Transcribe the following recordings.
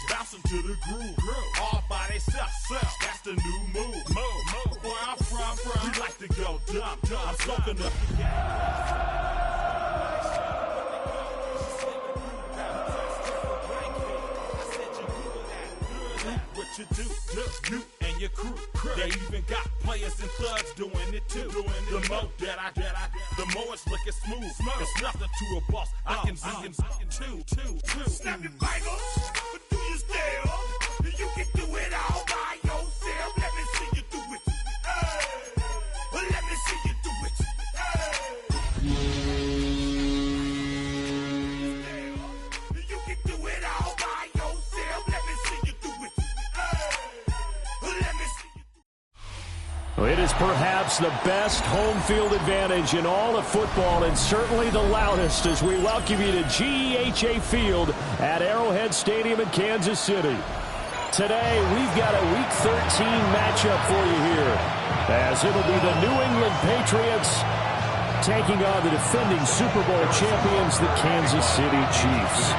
bouncing to the groove. All by themselves, that's the new move. Where I'm from, we like to go dumb. I'm soaking up the what you do, you and your crew. They even got players and thugs doing it too. The more the more it's looking smooth. It's nothing to a boss. I can two. Snap your fingers, but do you still? You can do it all by yourself. Let me see you do it. Let me see you do it. You can do it all by yourself. Let me see you do it. Let me see you do it. It is perhaps the best home field advantage in all of football, and certainly the loudest, as we welcome you to GEHA Field at Arrowhead Stadium in Kansas City. Today, we've got a Week 13 matchup for you here, as it'll be the New England Patriots taking on the defending Super Bowl champions, the Kansas City Chiefs.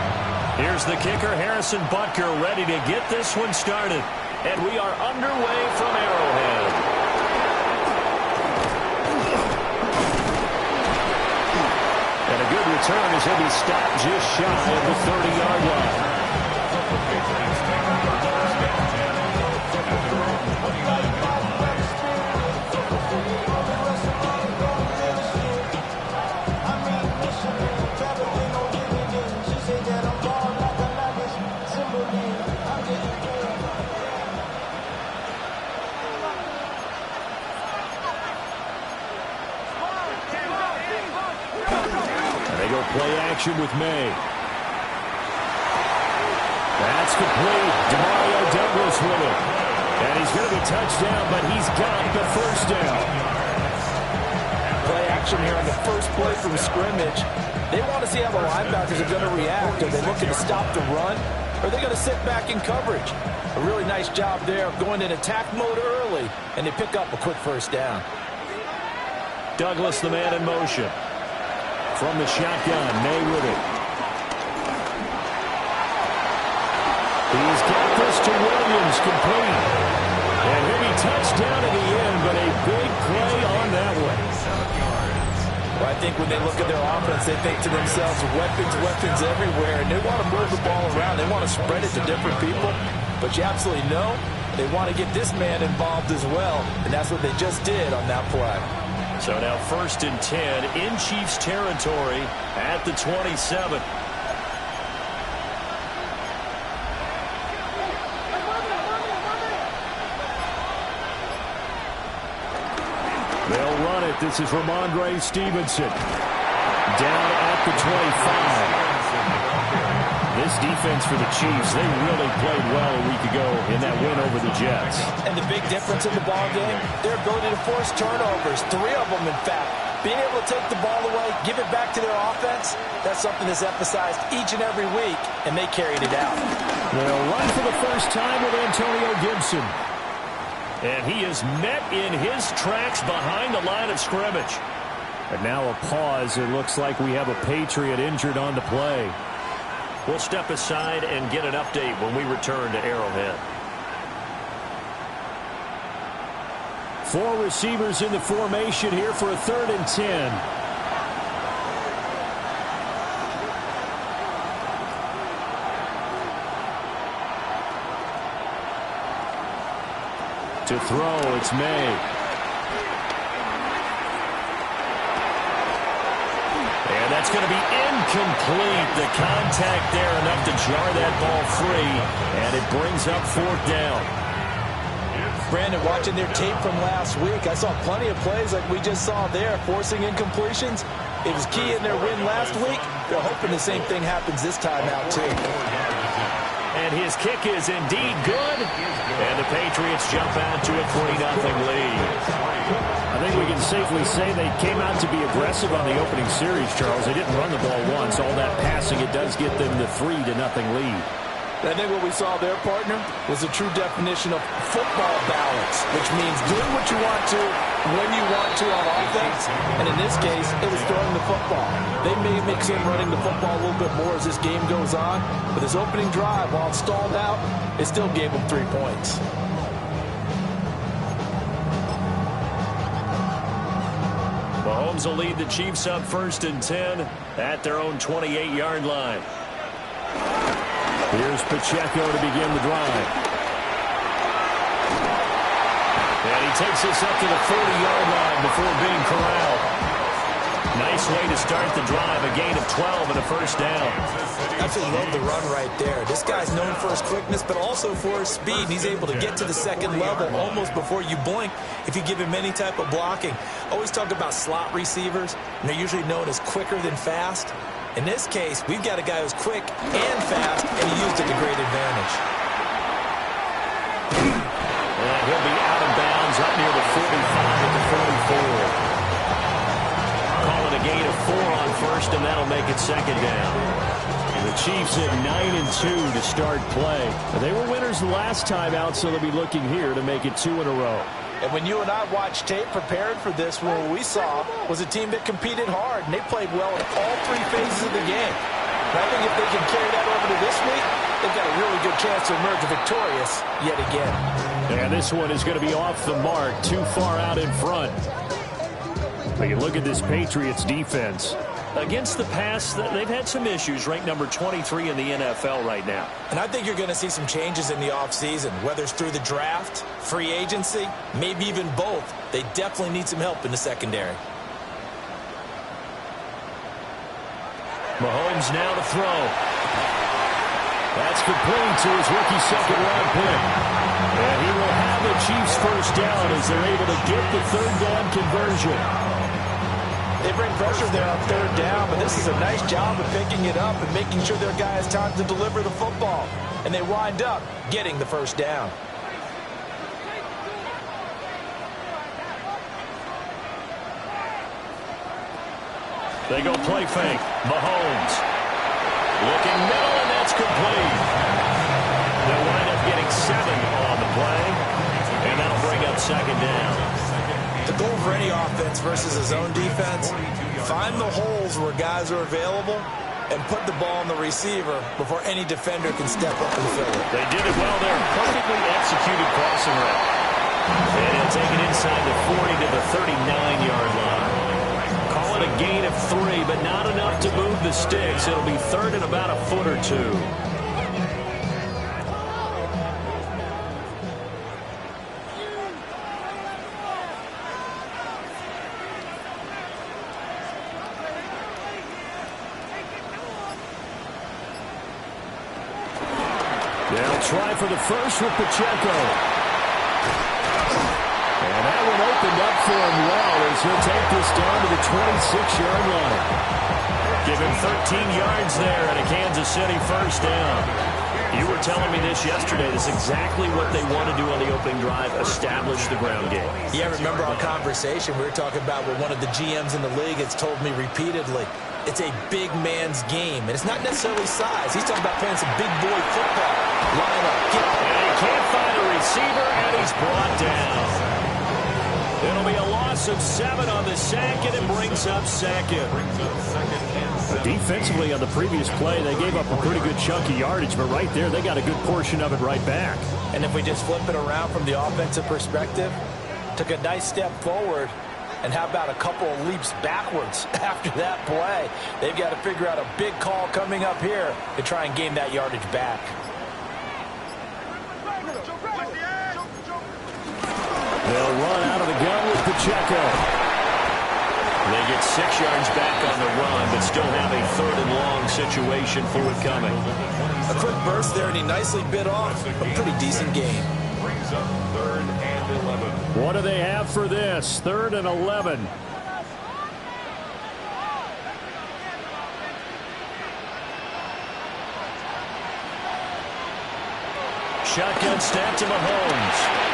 Here's the kicker, Harrison Butker, ready to get this one started. And we are underway from Arrowhead. And a good return as he'll be stopped just shy of the 30-yard line. Play action with May. That's complete. Demario Douglas with it. And he's going to be touched down, but he's got the first down. Play action here on the first play from scrimmage. They want to see how the linebackers are going to react. Are they looking to stop the run? Or are they going to sit back in coverage? A really nice job there of going in attack mode early, and they pick up a quick first down. Douglas, the man in motion. From the shotgun, May with it. He's got this to Williams, complete. And he'll be touched down in the end, but a big play on that one. Well, I think when they look at their offense, they think to themselves, weapons everywhere, and they want to move the ball around. They want to spread it to different people, but you absolutely know they want to get this man involved as well, and that's what they just did on that play. So now 1st and 10 in Chiefs territory at the 27. They'll run it. This is Ramondre Stevenson. Down at the 25. This defense for the Chiefs, they really played well a week ago in that win over the Jets. And the big difference in the ball game, their ability to force turnovers, 3 of them in fact. Being able to take the ball away, give it back to their offense, that's something that's emphasized each and every week, and they carried it out. They'll run for the first time with Antonio Gibson. And he is met in his tracks behind the line of scrimmage. And now a pause. It looks like we have a Patriot injured on the play. We'll step aside and get an update when we return to Arrowhead. 4 receivers in the formation here for a 3rd and 10. To throw, it's May. And that's going to be incomplete. The contact there enough to jar that ball free, and it brings up 4th down. Brandon, watching their tape from last week, I saw plenty of plays like we just saw there, forcing incompletions. It was key in their win last week. They're hoping the same thing happens this time out, too. And his kick is indeed good. And the Patriots jump out to a 3-0 lead. I think we can safely say they came out to be aggressive on the opening series, Charles. They didn't run the ball once. All that passing, it does get them the 3-0 lead. I think what we saw there, partner, was a true definition of football balance, which means doing what you want to, when you want to on offense. And in this case, it was throwing the football. They may mix in running the football a little bit more as this game goes on. But this opening drive, while it stalled out, it still gave them 3 points. Mahomes will lead the Chiefs up 1st and 10 at their own 28-yard line. Here's Pacheco to begin the drive. And he takes this up to the 40-yard line before being corralled. Nice way to start the drive, a gain of 12 and a 1st down. Absolutely love the run right there. This guy's known for his quickness, but also for his speed. He's able to get to the second level almost before you blink if you give him any type of blocking. Always talk about slot receivers, and they're usually known as quicker than fast. In this case, we've got a guy who's quick and fast, and he used it to great advantage. And he'll be out of bounds up near the 45 at the 44. Calling a gain of 4 on 1st, and that'll make it 2nd down. And the Chiefs at 9-2 to start play. They were winners the last time out, so they'll be looking here to make it 2 in a row. And when you and I watched tape prepared for this, what we saw was a team that competed hard, and they played well in all 3 phases of the game. And I think if they can carry that over to this week, they've got a really good chance to emerge victorious yet again. And this one is going to be off the mark, too far out in front. But you look at this Patriots defense. Against the pass, they've had some issues, ranked number 23 in the NFL right now. And I think you're going to see some changes in the offseason, whether it's through the draft, free agency, maybe even both. They definitely need some help in the secondary. Mahomes now to throw. That's complete to his rookie second-round pick. And he will have the Chiefs 1st down as they're able to get the 3rd down conversion. They bring pressure there on 3rd down, but this is a nice job of picking it up and making sure their guy has time to deliver the football. And they wind up getting the 1st down. They go play fake. Mahomes. Looking middle, and that's complete. They'll wind up getting 7 on the play, and that'll bring up 2nd down. The goal for any offense versus a zone defense, find the holes where guys are available and put the ball on the receiver before any defender can step up and fill it. They did it well there. Perfectly executed crossing route. And he'll take it inside the 40 to the 39-yard line. Call it a gain of 3, but not enough to move the sticks. It'll be 3rd and about a foot or 2. They'll try for the first with Pacheco. And that one opened up for him well as he'll take this down to the 26-yard line. Give him 13 yards there and a Kansas City 1st down. You were telling me this yesterday. This is exactly what they want to do on the opening drive, establish the ground game. Yeah, remember our conversation. We were talking about what one of the GMs in the league has told me repeatedly. It's a big man's game, and it's not necessarily size. He's talking about playing some big boy football. Line up, get up. And he can't find a receiver, and he's brought down. It'll be a loss of 7 on the sack, and it brings up 2nd. Defensively on the previous play, they gave up a pretty good chunk of yardage, but right there, they got a good portion of it right back. And if we just flip it around from the offensive perspective, took a nice step forward, and how about a couple of leaps backwards after that play? They've got to figure out a big call coming up here to try and gain that yardage back. They'll run out of the gun with Pacheco. They get 6 yards back on the run, but still have a 3rd and long situation forthcoming. A quick burst there, and he nicely bit off a pretty decent game. Brings up 3rd and 11. What do they have for this? 3rd and 11. Shotgun snap to Mahomes.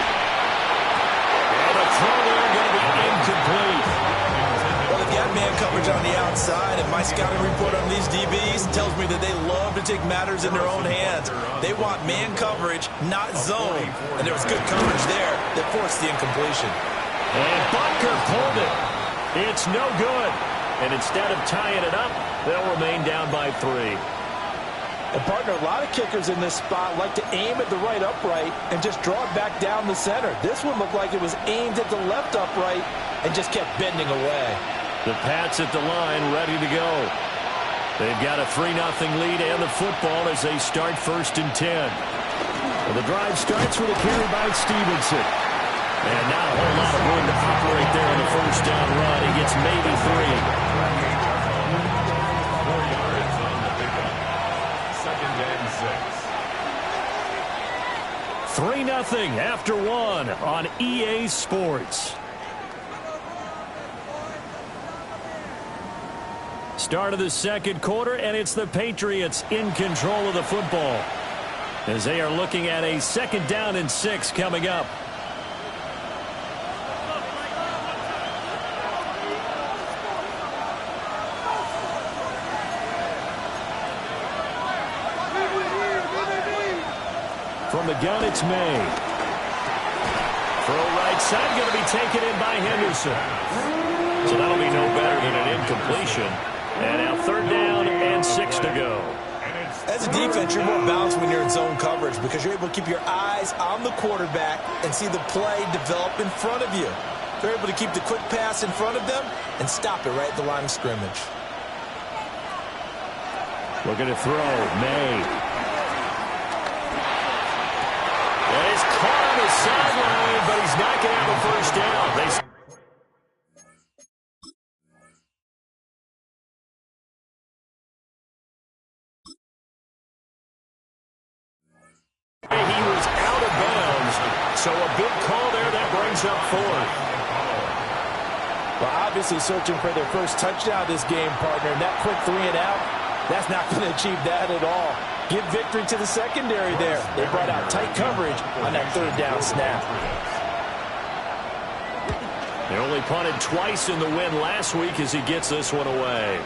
And a throw there going to be incomplete. Well, if you had man coverage on the outside, and my scouting report on these DBs tells me that they love to take matters in their own hands. They want man coverage, not zone. And there was good coverage there that forced the incompletion. And Butker pulled it. It's no good. And instead of tying it up, they'll remain down by 3. And partner, a lot of kickers in this spot like to aim at the right upright and just draw it back down the center. This one looked like it was aimed at the left upright and just kept bending away. The Pats at the line, ready to go. They've got a 3-0 lead and the football as they start 1st and 10. Well, the drive starts with a carry by Stevenson. And not a whole lot of room to operate there on the 1st down run. He gets maybe 3. 3-0 after 1 on EA Sports. Start of the 2nd quarter, and it's the Patriots in control of the football as they are looking at a 2nd down and 6 coming up. From the gun, it's May. Throw right side, going to be taken in by Henderson. So that'll be no better than an incompletion. And now 3rd down and 6 to go. As a defense, you're more balanced when you're in zone coverage because you're able to keep your eyes on the quarterback and see the play develop in front of you. They're able to keep the quick pass in front of them and stop it right at the line of scrimmage. Looking to throw, May. And he's caught on the sideline, but he's not going to have a 1st down. He was out of bounds, so a big call there that brings up 4th. Well, obviously searching for their first touchdown this game, partner, and that quick 3 and out, that's not going to achieve that at all. Give victory to the secondary there. They brought out tight coverage on that 3rd down snap. They only punted twice in the win last week as he gets this one away.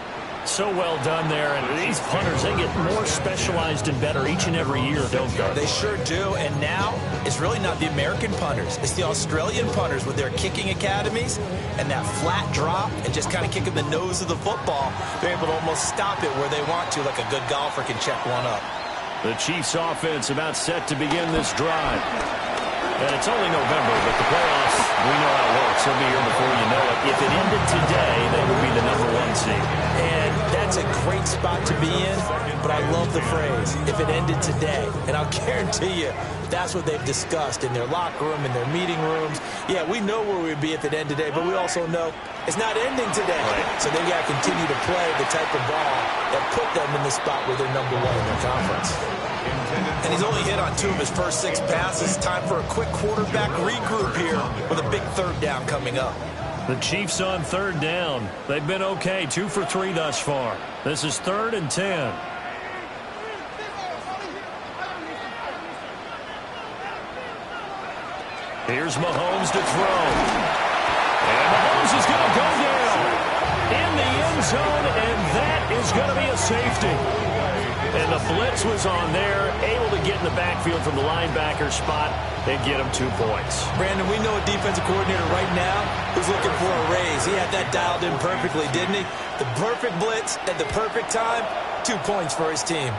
So well done there, and these punters, they get more specialized and better each and every year, don't they? They sure do, and now it's really not the American punters. It's the Australian punters with their kicking academies and that flat drop and just kind of kicking the nose of the football. They're able to almost stop it where they want to, like a good golfer can check one up. The Chiefs offense about set to begin this drive. And it's only November, but the playoffs, we know how it works. They'll be here before you know it. If it ended today, they would be the #1 seed. And that's a great spot to be in, but I love the phrase, if it ended today. And I'll guarantee you, that's what they've discussed in their locker room, in their meeting rooms. Yeah, we know where we'd be if it ended today, but we also know it's not ending today. So they've got to continue to play the type of ball that put them in the spot where they're #1 in their conference. And he's only hit on 2 of his first 6 passes. Time for a quick quarterback regroup here with a big 3rd down coming up. The Chiefs on 3rd down. They've been okay, 2 for 3 thus far. This is 3rd and 10. Here's Mahomes to throw. And Mahomes is going to go down in the end zone, and that is going to be a safety. And the blitz was on there, able to get in the backfield from the linebacker spot and get him 2 points. Brandon, we know a defensive coordinator right now who's looking for a raise. He had that dialed in perfectly, didn't he? The perfect blitz at the perfect time, 2 points for his team.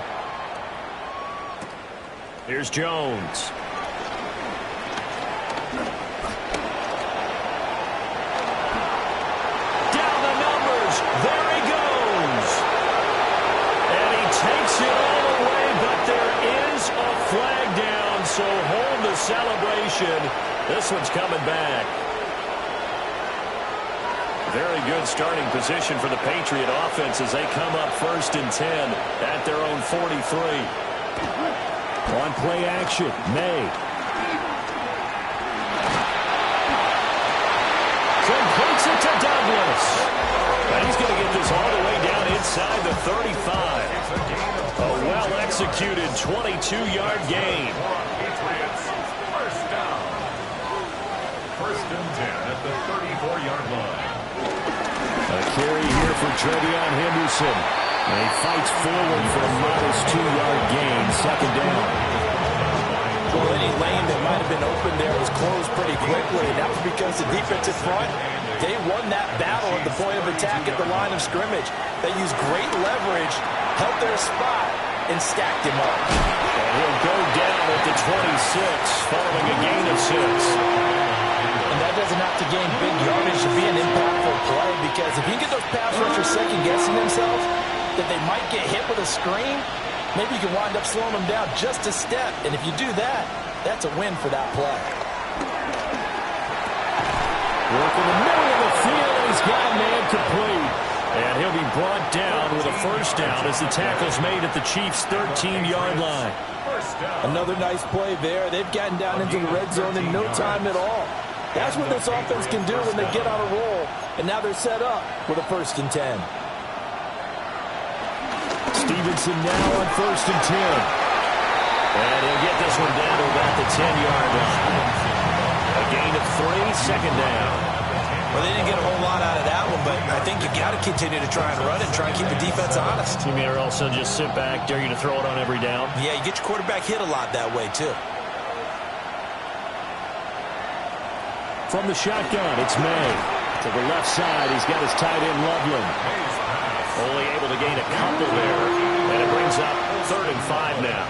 Here's Jones. Down the numbers. There he goes. And he takes it all away, but there is a flag down, so hold the celebration. This one's coming back. Very good starting position for the Patriot offense as they come up 1st and 10 at their own 43. On play action, May. Completes it to Douglas. And he's going to get this all the way down inside the 35. A well-executed 22-yard gain. Patriots, 1st down. 1st and 10 at the 34-yard line. A carry here for Trevion Henderson. And he fights forward for a modest 2-yard gain. Second down. Well, any lane that might have been open there was closed pretty quickly, and that was because the defensive front, they won that battle at the point of attack at the line of scrimmage. They used great leverage, held their spot, and stacked him up. And he'll go down at the 26, following a gain of 6. And that doesn't have to gain big yardage to be an impactful play, because if you get those pass rushers second-guessing themselves, that they might get hit with a screen, maybe you can wind up slowing them down just a step. And if you do that, that's a win for that play. Work in the middle of the field, and he's got a man complete. And he'll be brought down with a first down as the tackle's made at the Chiefs' 13-yard line. Another nice play there. They've gotten down into the red zone in no time at all. That's what this offense can do when they get on a roll. And now they're set up with a 1st and 10. Stevenson now on 1st and 10. And he'll get this one down to about the 10-yard line. A gain of 3, second down. Well, they didn't get a whole lot out of that one, but I think you got to continue to try and run it, try and keep the defense honest. You may also just sit back, dare you to throw it on every down. Yeah, you get your quarterback hit a lot that way, too. From the shotgun, it's May. To the left side, he's got his tight end, Loveland. Only able to gain a couple there, and it brings up 3rd and 5 now.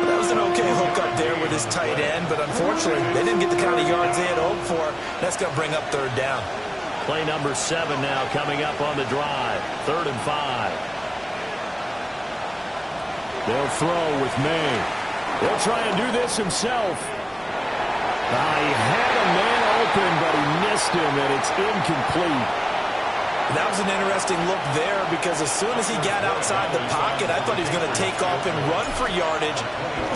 That was an okay hook up there with his tight end, but unfortunately, they didn't get the kind of yards they had hoped for. That's going to bring up 3rd down. Play number 7 now coming up on the drive. 3rd and 5. They'll throw with May. He'll try and do this himself. He had a man open, but he missed him, and it's incomplete. That was an interesting look there, because as soon as he got outside the pocket, I thought he was going to take off and run for yardage.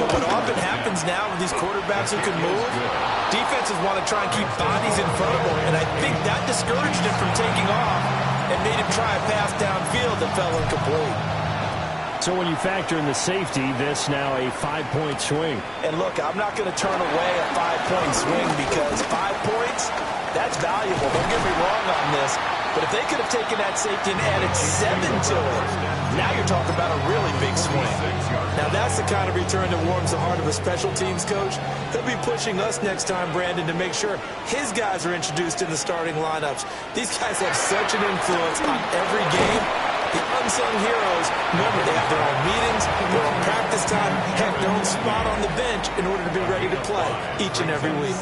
But what often happens now with these quarterbacks who can move, defenses want to try and keep bodies in front of them, and I think that discouraged him from taking off and made him try a pass downfield that fell incomplete. So when you factor in the safety, this now a 5-point swing. And look, I'm not going to turn away a 5-point swing, because 5 points, that's valuable. Don't get me wrong on this. But if they could have taken that safety and added 7 to it, now you're talking about a really big swing. Now that's the kind of return that warms the heart of a special teams coach. He'll be pushing us next time, Brandon, to make sure his guys are introduced in the starting lineups. These guys have such an influence on every game. The unsung heroes, remember, they have their own meetings, their own practice time, heck, their own spot on the bench in order to be ready to play each and every week.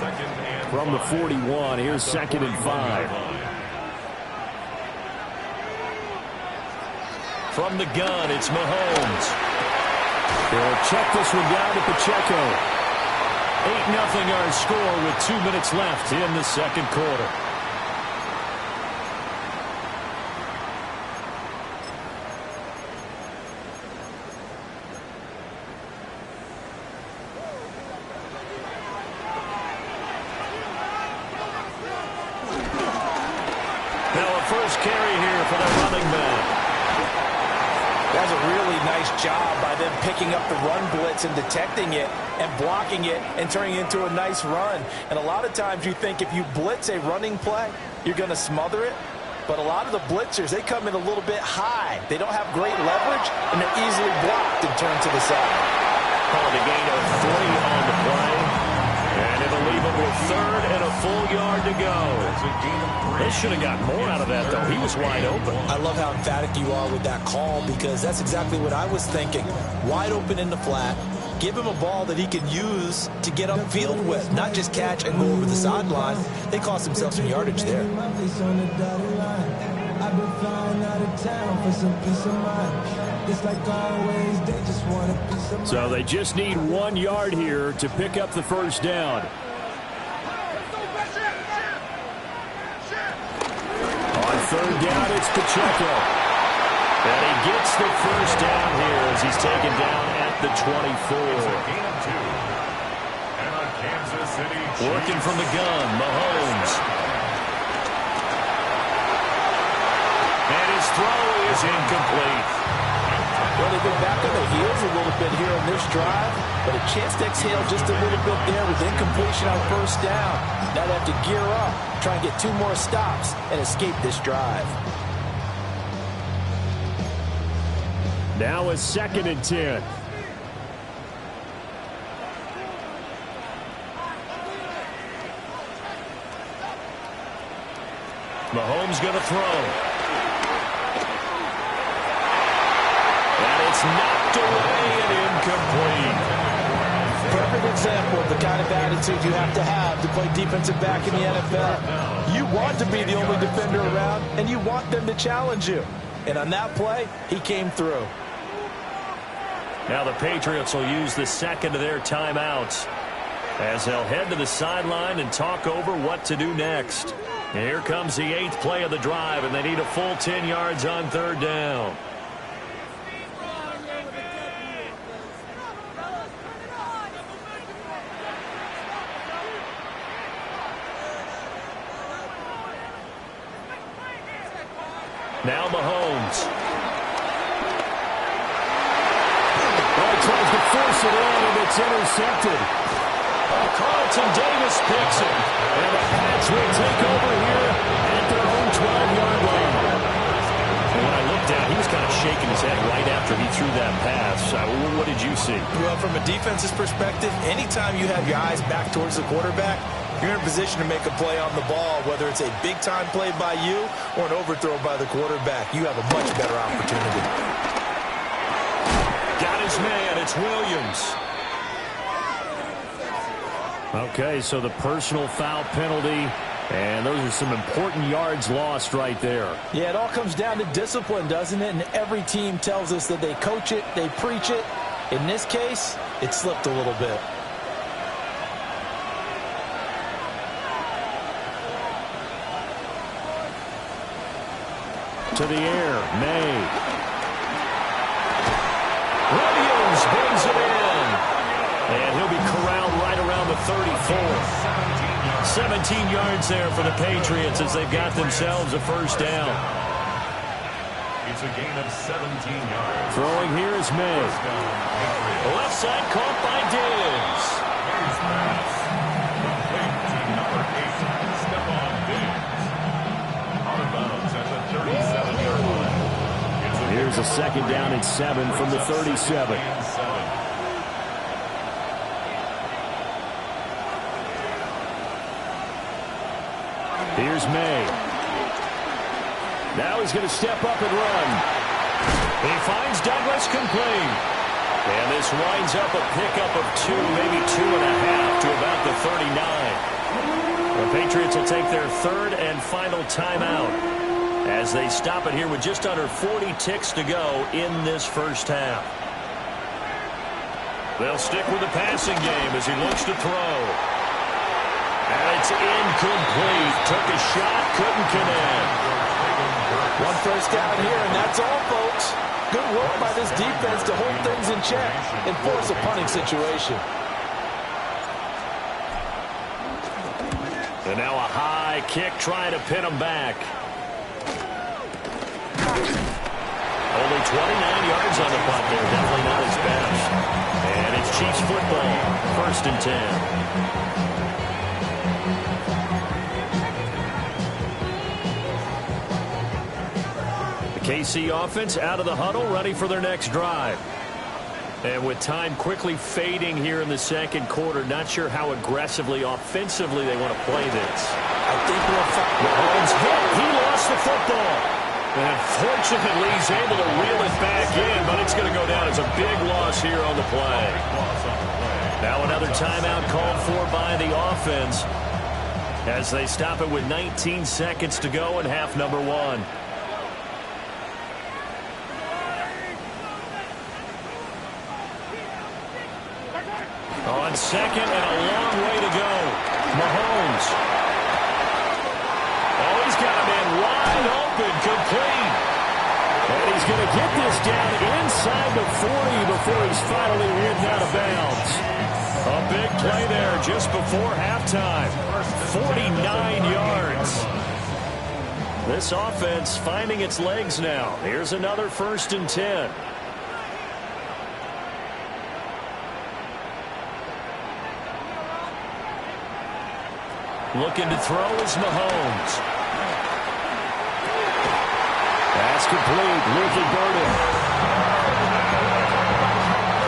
From the 41, here's 2nd and 5. From the gun, it's Mahomes. They'll check this one down to Pacheco. 8-0 our score with 2 minutes left in the 2nd quarter. Now a first carry here for the running back. That's a really nice job by them picking up the run blitz and detecting it and blocking it and turning it into a nice run. And a lot of times you think if you blitz a running play, you're going to smother it. But a lot of the blitzers, they come in a little bit high. They don't have great leverage, and they're easily blocked and turned to the side. Called a gain of 3 on the play. And it'll leave him with 3rd and a full yard to go. They should have got more out of that, though. He was wide open. I love how emphatic you are with that call, because that's exactly what I was thinking. Wide open in the flat. Give him a ball that he can use to get upfield with, not just catch and go over the sideline. They cost themselves some yardage there. I've been flying out of town for some peace of mind. It's like always, they just want a piece of mind. So they just need 1 yard here to pick up the first down. On 3rd down, it's Pacheco. And he gets the first down here as he's taken down at the 24. Working from the gun, Mahomes. And his throw is incomplete. Well, they've been back on their heels a little bit here on this drive, but a chance to exhale just a little bit there with incompletion on first down. Now they have to gear up, try and get 2 more stops, and escape this drive. Now a 2nd and 10. Mahomes going to throw. And it's knocked away and incomplete. Perfect example of the kind of attitude you have to play defensive back in the NFL. You want to be the only defender around, and you want them to challenge you. And on that play, he came through. Now the Patriots will use the 2nd of their timeouts as they'll head to the sideline and talk over what to do next. And here comes the 8th play of the drive, and they need a full 10 yards on 3rd down. Now Mahomes. He tries to force it in, and it's intercepted. Carlton Davis picks it. And the Pats will take over here at their own 12-yard line. When I looked at it, he was kind of shaking his head right after he threw that pass. What did you see? Well, from a defense's perspective, anytime you have your eyes back towards the quarterback, you're in a position to make a play on the ball, whether it's a big-time play by you or an overthrow by the quarterback. You have a much better opportunity. Got his man. It's Williams. Okay, so the personal foul penalty, and those are some important yards lost right there. Yeah, it all comes down to discipline, doesn't it? And every team tells us that they coach it, they preach it. In this case, it slipped a little bit. To the air, May. Williams brings it in. And he'll be corralled right around the 34. 17 yards there for the Patriots as they've got themselves a first down. It's a gain of 17 yards. Throwing here is May. Left side caught by Diggs. Here's pass. Complete to number 8, Stephon Diggs. Out of bounds at the 37-yard line. Here's a 2nd down and 7 from the 37. Here's May. Now he's going to step up and run. He finds Douglas complete. And this winds up a pickup of 2, maybe 2.5 to about the 39. The Patriots will take their 3rd and final timeout as they stop it here with just under 40 ticks to go in this first half. They'll stick with the passing game as he looks to throw. And it's incomplete. Took a shot, couldn't connect. 1 first down here, and that's all, folks. Good work by this defense to hold things in check and force a punting situation. And now a high kick trying to pin him back. Only 29 yards on the punt there. Definitely not his best. And it's Chiefs football. 1st and 10. KC offense out of the huddle, ready for their next drive. And with time quickly fading here in the 2nd quarter, not sure how aggressively, offensively they want to play this. I think Mahomes hit. He lost the football. And fortunately, he's able to reel it back in, but it's going to go down as a big loss here on the play. Now another timeout called for by the offense as they stop it with 19 seconds to go in half number 1. On 2nd and a long way to go. Mahomes. Oh, he's got a man wide open, complete. And he's going to get this down inside the 40 before he's finally ridden out of bounds. A big play there just before halftime. 49 yards. This offense finding its legs now. Here's another 1st and 10. Looking to throw is Mahomes. Pass complete. Luther Burden.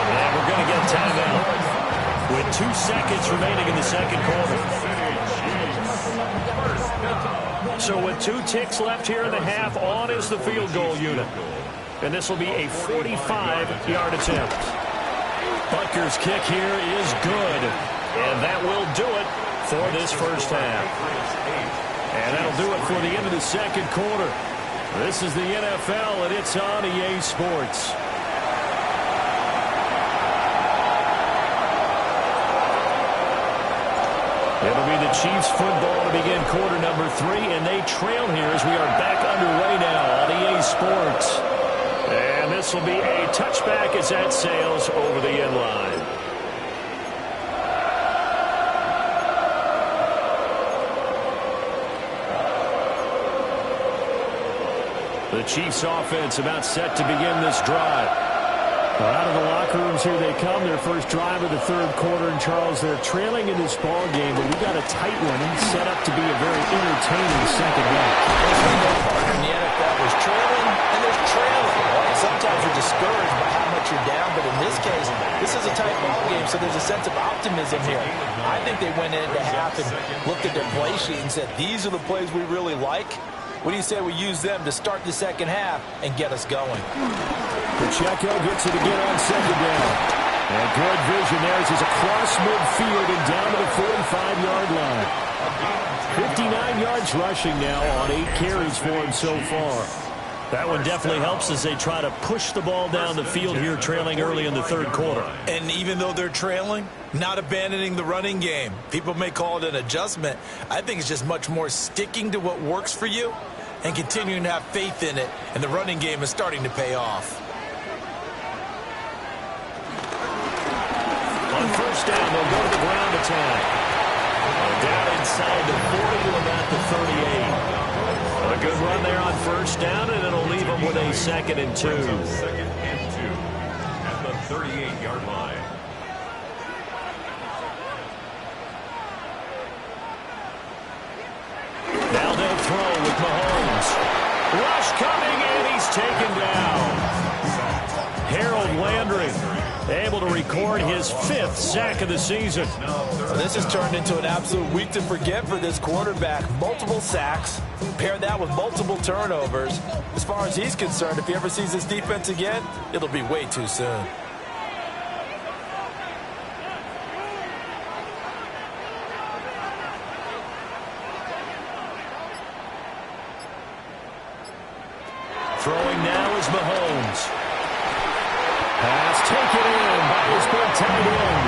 And we're going to get a timeout with 2 seconds remaining in the second quarter. So with 2 ticks left here in the half, on is the field goal unit. And this will be a 45-yard attempt. Butker's kick here is good. And that will do it for this first half. And that'll do it for the end of the second quarter. This is the NFL, and it's on EA Sports. It'll be the Chiefs football to begin quarter number 3, and they trail here as we are back underway now on EA Sports. And this will be a touchback as that sails over the end line. The Chiefs offense about set to begin this drive. Out of the locker rooms here they come. Their first drive of the third quarter. And Charles, they're trailing in this ball game, but we got a tight one set up to be a very entertaining second half. In the NFL, there's trailing and there's trailing. Sometimes you're discouraged by how much you're down, but in this case, this is a tight ball game, so there's a sense of optimism here. I think they went into half and looked at their play sheet and said, these are the plays we really like. What do you say we use them to start the second half and get us going? Pacheco gets it again on second down. And good vision there as he's across midfield and down to the 45-yard line. 59 yards rushing now on 8 carries for him so far. That one definitely helps as they try to push the ball down the field here, trailing early in the third quarter. And even though they're trailing, not abandoning the running game. People may call it an adjustment. I think it's just much more sticking to what works for you and continuing to have faith in it, and the running game is starting to pay off. On first down, they'll go to the ground attack. Down inside the 40 to about the 38. A good run there on first down, and it'll leave them with a 2nd and 2. 2nd and 2 at the 38-yard line. Now they'll throw with Mahomes. Rush coming, and he's taken down. Harold Landry able to record his 5th sack of the season. So this has turned into an absolute week to forget for this quarterback. Multiple sacks, pair that with multiple turnovers. As far as he's concerned, if he ever sees this defense again, it'll be way too soon. Throwing now is Mahomes. Pass taken in by his big tight end.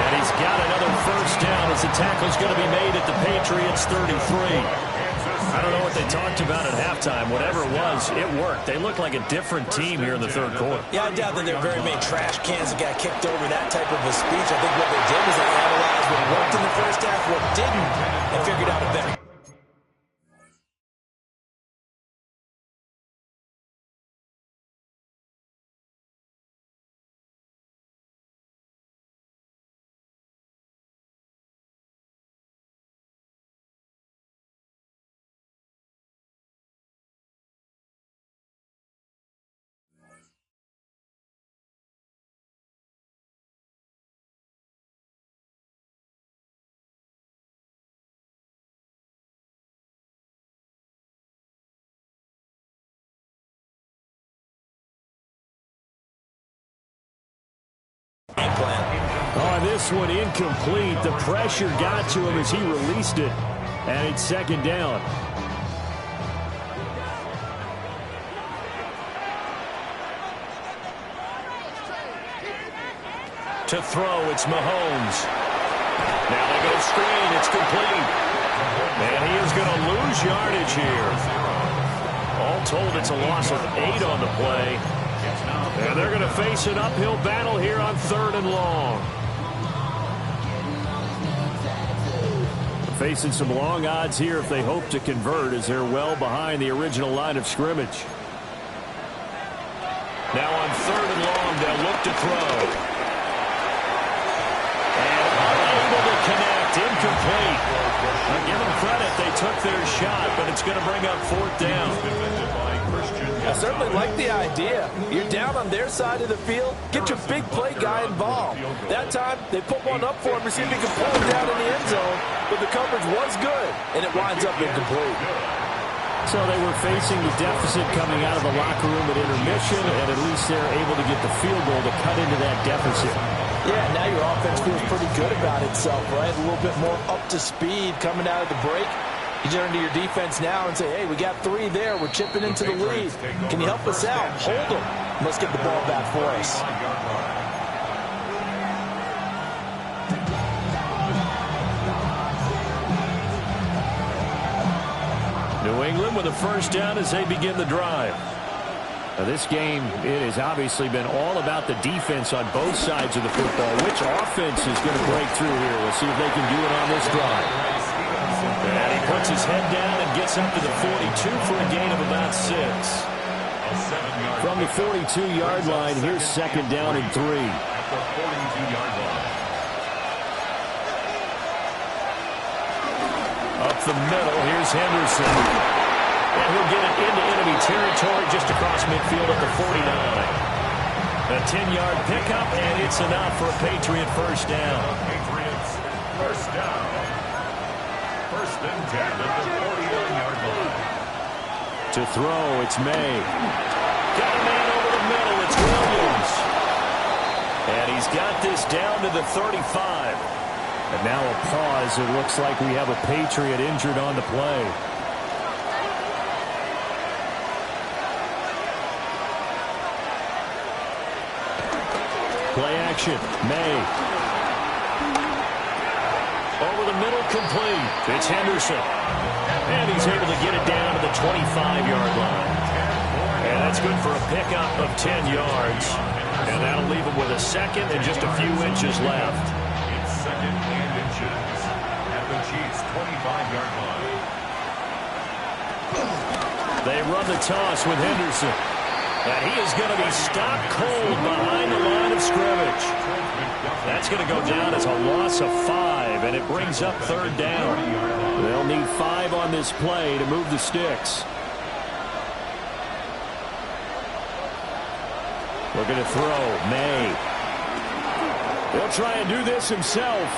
And he's got another first down as the tackle's going to be made at the Patriots 33. I don't know what they talked about at halftime. Whatever it was, it worked. They look like a different team here in the third quarter. Yeah, I doubt that there are very many trash cans that got kicked over that type of a speech. I think what they did was they analyzed what worked in the first half, what didn't, and figured out a better. Oh, this one incomplete. The pressure got to him as he released it. And it's 2nd down. To throw, it's Mahomes. Now they go screen. It's complete. And he is going to lose yardage here. All told, it's a loss of 8 on the play. And they're going to face an uphill battle here on 3rd and long. Facing some long odds here if they hope to convert, as they're well behind the original line of scrimmage. Now on 3rd and long, they'll look to throw. And unable to connect, incomplete. Give took their shot, but it's going to bring up fourth down. I certainly like the idea. You're down on their side of the field. Get your big play guy involved. That time, they put one up for him to see if he can pull him down in the end zone. But the coverage was good, and it winds up incomplete. So they were facing the deficit coming out of the locker room at intermission, and at least they're able to get the field goal to cut into that deficit. Yeah, now your offense feels pretty good about itself, right? A little bit more up to speed coming out of the break. You turn to your defense now and say, hey, we got 3 there. We're chipping into the lead. Can you help us out? Hold them. Let's get the ball back for us. New England with a first down as they begin the drive. Now this game, it has obviously been all about the defense on both sides of the football. Which offense is going to break through here? We'll see if they can do it on this drive. And he puts his head down and gets up to the 42 for a gain of about 6. From the 42-yard line, here's second down and 3. Up the middle, here's Henderson. And he'll get it into enemy territory just across midfield at the 49. A 10-yard pickup, and it's enough for a Patriot first down. Patriots first down. First and 10 at the 49-yard line. To throw, it's May. Got a man over the middle, it's Williams. And he's got this down to the 35. And now a pause. It looks like we have a Patriot injured on the play. Play action. May. Over the middle, complete. It's Henderson. And he's able to get it down to the 25-yard line. And that's good for a pickup of 10 yards. And that'll leave him with a second and just a few inches left. It's second and inches at the Chiefs' 25-yard line. They run the toss with Henderson. And he is going to be stopped cold behind the line of scrimmage. That's going to go down as a loss of 5, and it brings up third down. They'll need 5 on this play to move the sticks. Looking to throw. May. He'll try and do this himself.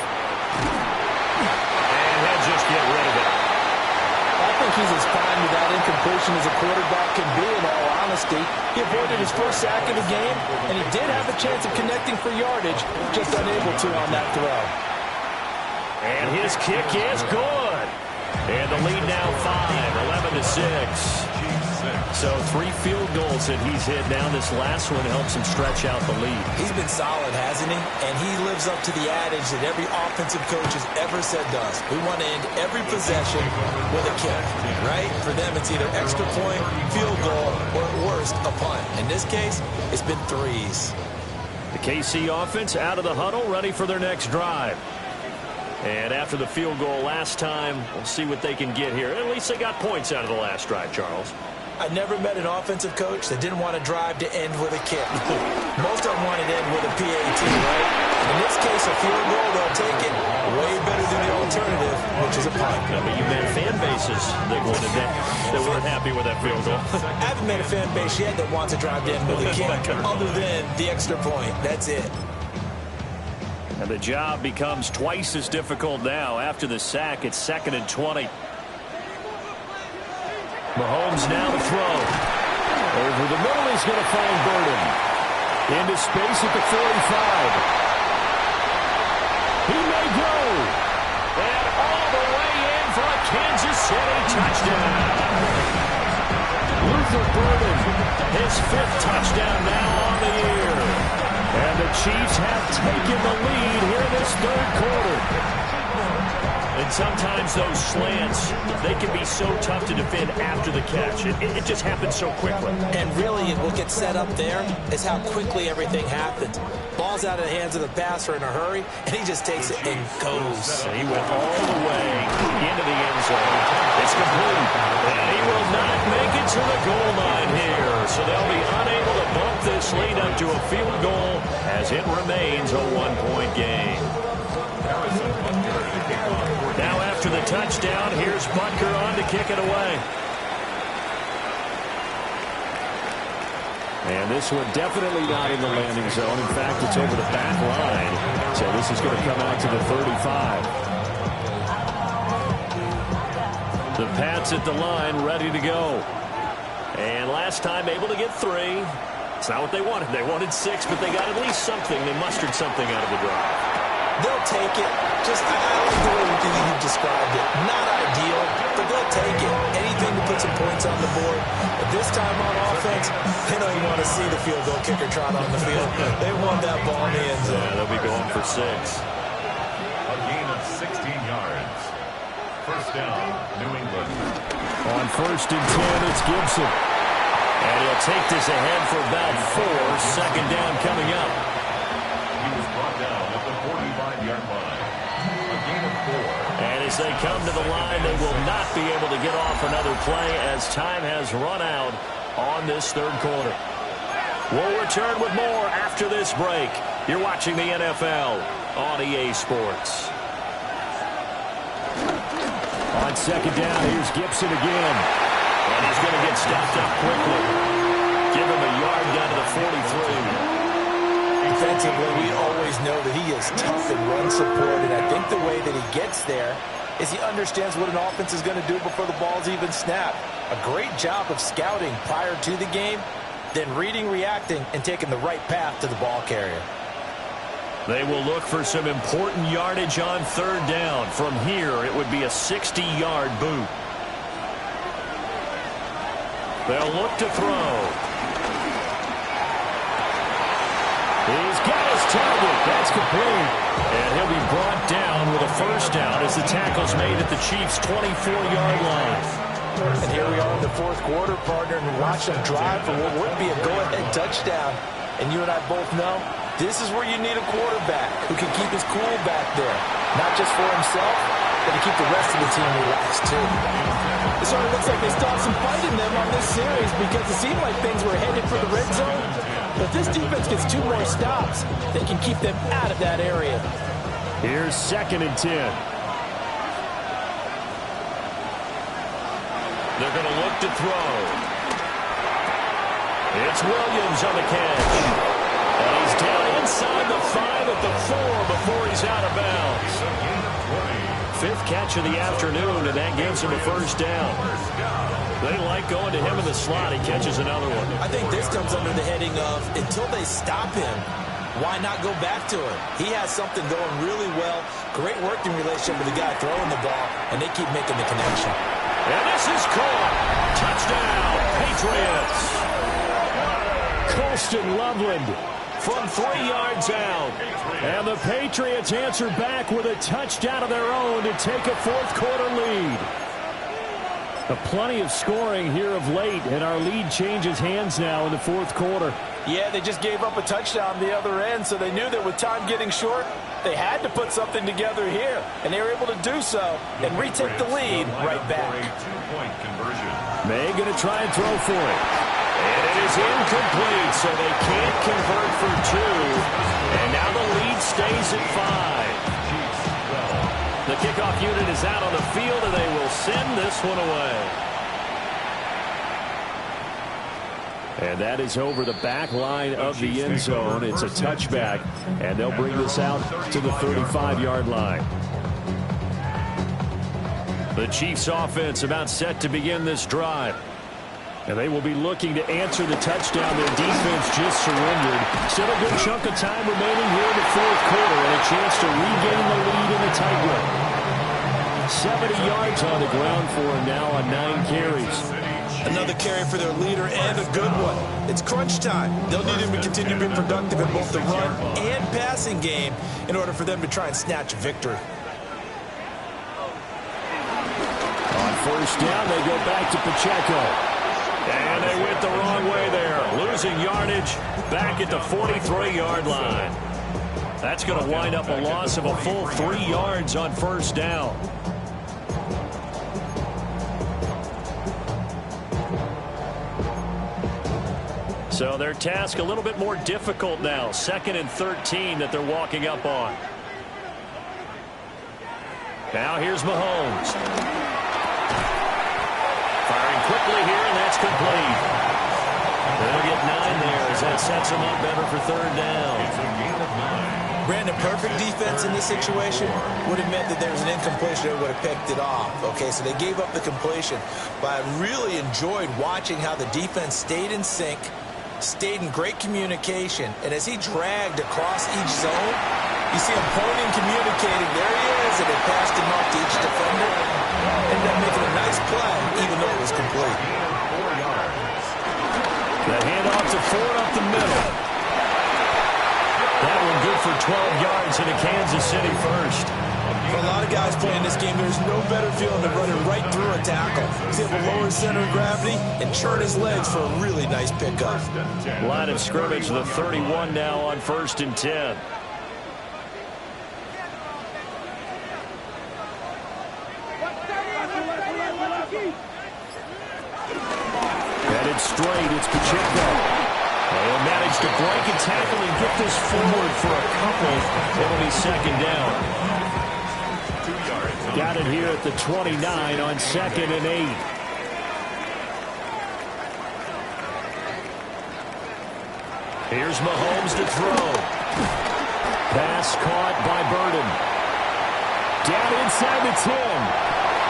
And he'll just get rid of it. I think he's as fine with that incompletion as a quarterback can be, in all honesty. He avoided his first sack of the game, and he did have a chance of connecting for yardage, just unable to on that throw. And his kick is good. And the lead now 5, 11-6. So 3 field goals that he's hit now. This last one helps him stretch out the lead. He's been solid, hasn't he? And he lives up to the adage that every offensive coach has ever said to us. We want to end every possession with a kick, right? For them, it's either extra point, field goal, or at worst, a punt. In this case, it's been 3s. The KC offense out of the huddle, ready for their next drive. And after the field goal last time, we'll see what they can get here. At least they got points out of the last drive, Charles. I never met an offensive coach that didn't want to drive to end with a kick. Most of them want to end with a PAT, right? In this case, a field goal, they'll take it. Way better than the alternative, which is a punt. Yeah, but you met fan bases that wanted that, that weren't happy with that field goal. I haven't met a fan base yet that wants to drive to end with a kick, other than the extra point. That's it. And the job becomes twice as difficult now. After the sack, it's 2nd and 20. Mahomes now to throw. Over the middle, he's going to find Burden. Into space at the 45. He may go. And all the way in for a Kansas City touchdown. Luther Burden, his 5th touchdown now on the year. And the Chiefs have taken the lead here in this 3rd quarter. And sometimes those slants, they can be so tough to defend after the catch. It just happens so quickly. And really, what gets set up there is how quickly everything happens. Ball's out of the hands of the passer in a hurry, and he just takes it and goes. He went all the way into the end zone. It's complete. And he will not make it to the goal line here. So they'll be unable to bump this lead up to a field goal as it remains a 1-point game. Now after the touchdown. Here's Butker on to kick it away. And this one definitely not in the landing zone. In fact, it's over the back line. So this is going to come out to the 35. The Pats at the line, ready to go. And last time able to get 3. It's not what they wanted. They wanted 6, but they got at least something. They mustered something out of the drive. They'll take it. Just, I like the way you described it. Not ideal, but they'll take it. Anything to put some points on the board. But this time on offense, they don't even want to see the field goal kicker trot on the field. They want that ball in the end zone. Yeah, they'll be going for 6. A gain of 16 yards. First down, New England. On 1st and 10, it's Gibson. And he'll take this ahead for about 4. Second down coming up. He was brought down at the 45-yard line. A gain of 4. And as they come to the line, they will not be able to get off another play as time has run out on this third quarter. We'll return with more after this break. You're watching the NFL on EA Sports. On second down, here's Gibson again. And he's going to get stopped up quickly. Give him a yard down to the 43. Defensively, we always know that he is tough in run support, and I think the way that he gets there is he understands what an offense is going to do before the ball's even snapped. A great job of scouting prior to the game, then reading, reacting, and taking the right path to the ball carrier. They will look for some important yardage on third down. From here, it would be a 60-yard boot. They'll look to throw. He's got his target. That's complete. And he'll be brought down with a first down as the tackle's made at the Chiefs' 24-yard line. And here we are in the fourth quarter, partner, and watch them drive for what would be a go-ahead touchdown. And you and I both know this is where you need a quarterback who can keep his cool back there. Not just for himself, but to keep the rest of the team relaxed, too. It sort of looks like they still have some fight in them on this series because it seemed like things were headed for the red zone. But if this defense gets 2 more stops, they can keep them out of that area. Here's 2nd and 10. They're going to look to throw. It's Williams on the catch. And he's down inside the 5 at the 4 before he's out of bounds. 5th catch of the afternoon, and that gives him a first down. They like going to him in the slot. He catches another one. I think this comes under the heading of until they stop him, why not go back to him? He has something going really well. Great working relationship with the guy throwing the ball, and they keep making the connection. And this is caught. Touchdown, Patriots. Colston Loveland from 3 yards out. And the Patriots answer back with a touchdown of their own to take a fourth quarter lead. Plenty of scoring here of late, and our lead changes hands now in the fourth quarter. Yeah, they just gave up a touchdown the other end, so they knew that with time getting short, they had to put something together here, and they were able to do so and retake the lead right back. May going to try and throw for it. And it is incomplete, so they can't convert for 2. And now the lead stays at 5. The kickoff unit is out on the field, and they will send this one away. And that is over the back line of the end zone. It's a touchback, and they'll bring this out to the 35-yard line. The Chiefs offense about set to begin this drive. And they will be looking to answer the touchdown their defense just surrendered. Still a good chunk of time remaining here in the fourth quarter and a chance to regain the lead in the tightrope. 70 yards on the ground for him now on 9 carries. Another carry for their leader and a good one. It's crunch time. They'll need him to continue to be productive in both the run and passing game in order for them to try and snatch a victory. On first down, they go back to Pacheco. And they went the wrong way there. Losing yardage back at the 43-yard line. That's going to wind up a loss of a full 3 yards on first down. So their task a little bit more difficult now. 2nd and 13 that they're walking up on. Now here's Mahomes. Firing quickly here, and that's complete. They'll get 9 there as that sets them up better for third down. It's a gain of 9. Brandon, perfect defense in this situation would have meant that there was an incompletion that would have picked it off. Okay, so they gave up the completion. But I really enjoyed watching how the defense stayed in sync, stayed in great communication, and as he dragged across each zone, you see him pointing, communicating. There he is, and it passed him off to each defender. Ended up making a nice play, even though it was complete. 4 yards. The handoff to Ford up the middle. That one good for 12 yards into Kansas City first. For a lot of guys playing this game, there's no better feeling than running right through a tackle. He's able to lower his center of gravity and churn his legs for a really nice pickup. Line of scrimmage, the 31 now on 1st and 10. Headed straight, it's Pacheco. They'll manage to break a tackle and get this forward for a couple. It'll be second down. 2 yards. Got it here at the 29 on 2nd and 8. Here's Mahomes to throw. Pass caught by Burden. Down inside the 10.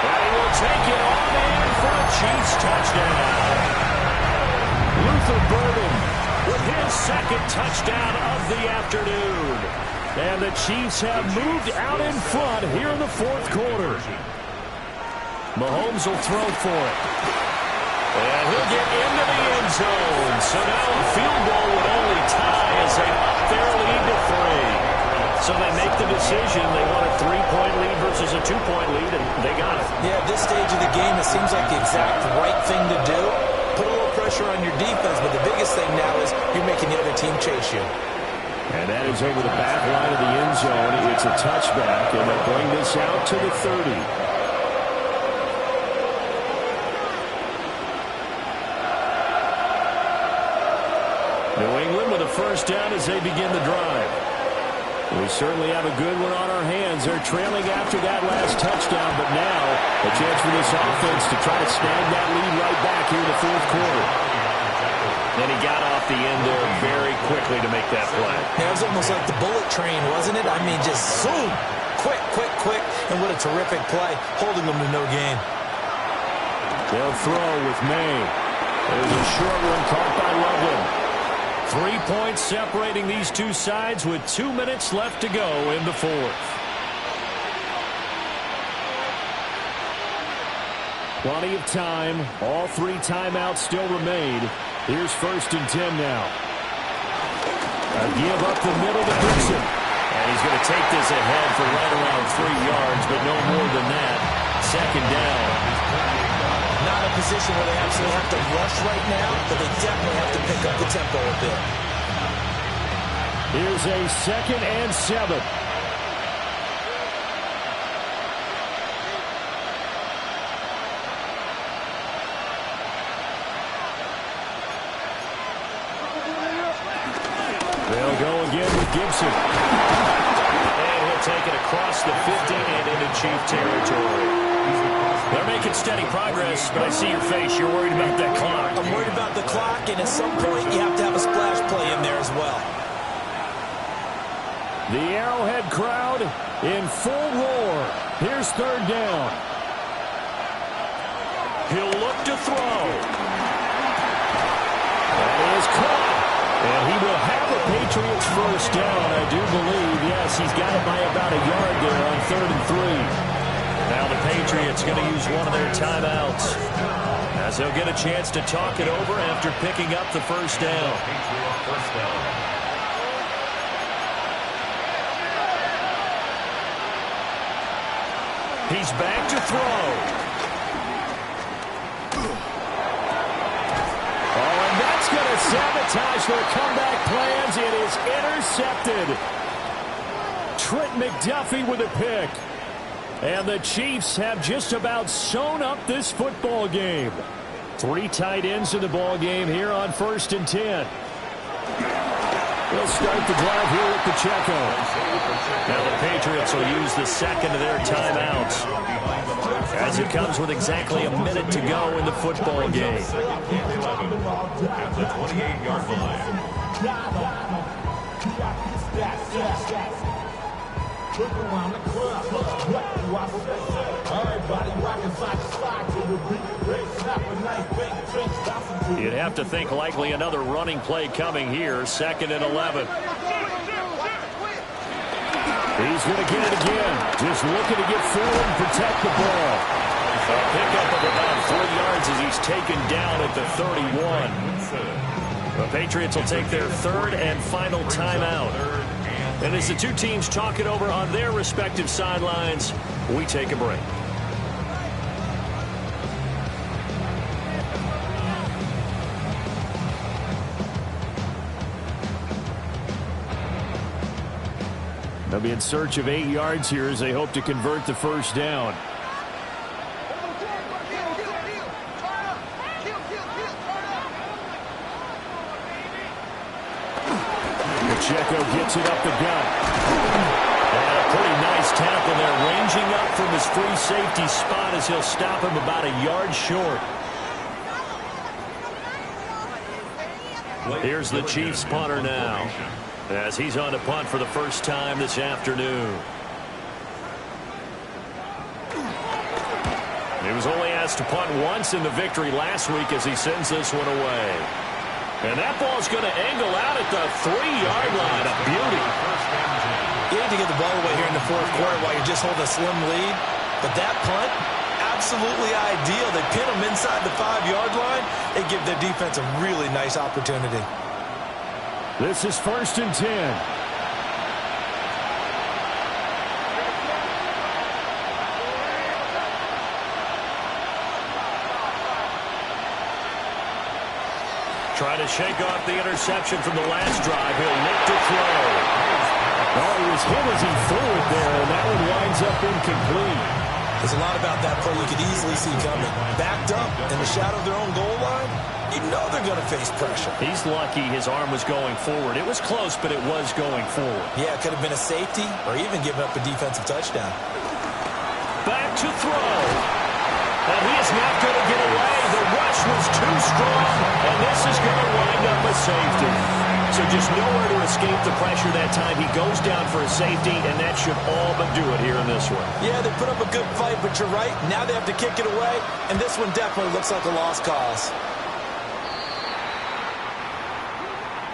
And he will take it on in for a Chiefs touchdown. Luther Burden with his second touchdown of the afternoon. And the Chiefs have moved out in front here in the 4th quarter. Mahomes will throw for it. And he'll get into the end zone. So now a field goal would only tie as they up their lead to 3. So they make the decision. They want a 3-point lead versus a 2-point lead, and they got it. Yeah, at this stage of the game, it seems like the exact right thing to do. Put a little pressure on your defense, but the biggest thing now is you're making the other team chase you. And that is over the back line of the end zone. It's a touchback, and they'll bring this out to the 30. New England with a first down as they begin the drive. We certainly have a good one on our hands. They're trailing after that last touchdown, but now a chance for this offense to try to snag that lead right back here in the 4th quarter. And he got off the end there very quickly to make that play. It was almost like the bullet train, wasn't it? I mean, just zoom, quick, quick, quick, and what a terrific play, holding them to no gain. They'll throw with May. There's a short one caught by Loveland. 3 points separating these two sides with 2 minutes left to go in the 4th. Plenty of time. All 3 timeouts still remain. Here's 1st and 10 now. A give up the middle to Dixon. And he's going to take this ahead for right around 3 yards, but no more than that. Second down. Not a position where they absolutely have to rush right now, but they definitely have to pick up the tempo a bit. Here's a 2nd and 7. They'll go again with Gibson. And he'll take it across the 50 and into Chief territory. They're making steady progress, but I see your face. You're worried about that clock. I'm worried about the clock, and at some point you have to have a splash play in there as well. The Arrowhead crowd in full roar. Here's 3rd down. He'll look to throw. That is caught. And he will have the Patriots first down, I do believe. Yes, he's got it by about a yard there on 3rd and 3. Now the Patriots going to use one of their timeouts as they'll get a chance to talk it over after picking up the first down. He's back to throw. Oh, and that's going to sabotage their comeback plans. It is intercepted. Trent McDuffie with a pick. And the Chiefs have just about sewn up this football game. 3 tight ends in the ball game here on 1st and 10. They'll start the drive here with Pacheco. Now the Patriots will use the second of their timeouts, as it comes with exactly a minute to go in the football game. At the 28-yard line. You'd have to think likely another running play coming here, 2nd and 11. He's going to get it again. Just looking to get forward and protect the ball. A pickup of about 4 yards as he's taken down at the 31. The Patriots will take their 3rd and final timeout. And as the two teams talk it over on their respective sidelines, we take a break. They'll be in search of 8 yards here as they hope to convert the first down. Pacheco gets it up the gut. And a pretty nice tackle there, ranging up from his free safety spot as he'll stop him about a yard short. Here's the Chiefs punter now, as he's on to punt for the first time this afternoon. He was only asked to punt once in the victory last week as he sends this one away. And that ball's going to angle out at the 3-yard line. A beauty. You need to get the ball away here in the fourth quarter while you're just holding a slim lead. But that punt, absolutely ideal. They pin them inside the 5-yard line. They give their defense a really nice opportunity. This is 1st and 10. Trying to shake off the interception from the last drive. He'll look to throw. Oh, he was hit as he threw it there, and that one winds up incomplete. There's a lot about that play you could easily see coming. Backed up in the shadow of their own goal line, you know they're going to face pressure. He's lucky his arm was going forward. It was close, but it was going forward. Yeah, it could have been a safety or even given up a defensive touchdown. Back to throw. And he is not going to get away. The rush was too strong, and this is going to wind up a safety. So just nowhere to escape the pressure that time. He goes down for a safety, and that should all but do it here in this one. Yeah, they put up a good fight, but you're right. Now they have to kick it away, and this one definitely looks like a lost cause.